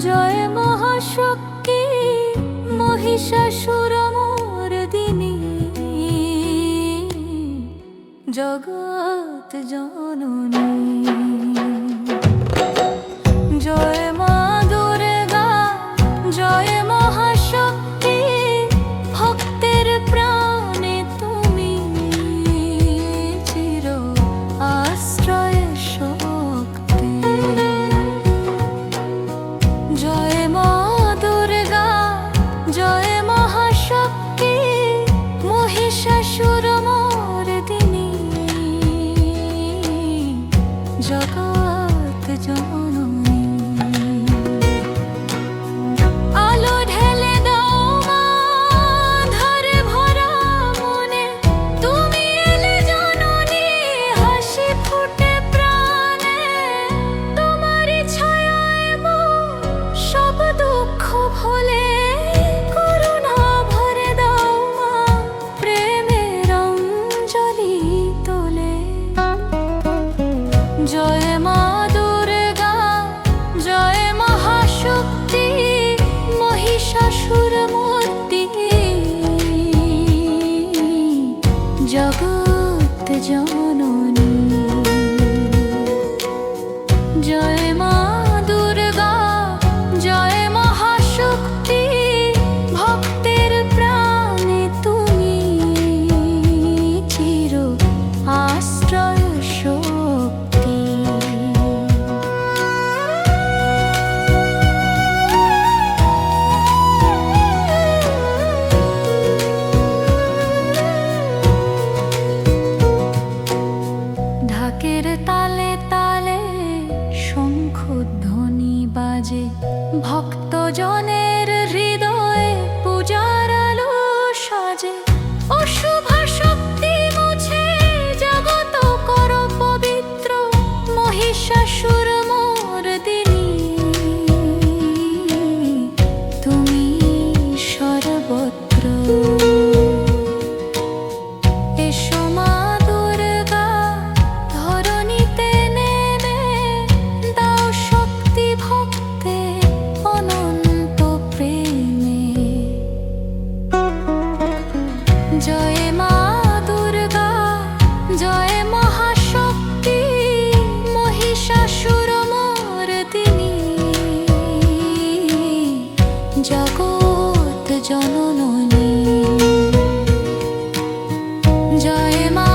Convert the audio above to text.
জয় মহাশক্তি মহিষাসুরমর্দিনী জগৎ জননী। জয় মা দুর্গা, জয় মহাশক্তি, ভক্তের প্রাণে তুমি চির আশ্রয় শক্তি। জয় মা দুর্গা, জয় মহাশক্তি, মহিষাসুরমর্দিনী জগৎ জননী। আলো ঢেলে দাও মা ধারে ভরা মনে, তুমি এলে জননী হাসি ফুটে প্রাণে। তোমারই ছায়ায় মোর সব দুঃখ ভোলে, করুণা ভরে দাও মা প্রেমের অঞ্জলি তোলে। জয় মা দুর্গা, জয় মহাশক্তি, মহিষাসুরমর্দিনী জগৎ জননী। জয় মা দুর্গা, জয় মহাশক্তি, ভক্তের প্রাণে তুমি চির আশ্রয় শক্তি। ঢাকের তালে তালে শঙ্খধ্বনি বাজে, ভক্তজনের হৃদয়ে পূজার আলো সাজে। অশুভ শক্তি মুছে জগৎ করো পবিত্র, মহিষাসুরমর্দিনী তুমি সর্বত্র। এসো মা দুর্গা, ধরণীতে নেমে দাও শক্তি ভক্তে অনন্ত প্রেমে। জয় মা দুর্গা, জয় মহাশক্তি, মহিষাসুরমর্দিনী জগৎ জননী। জয় মা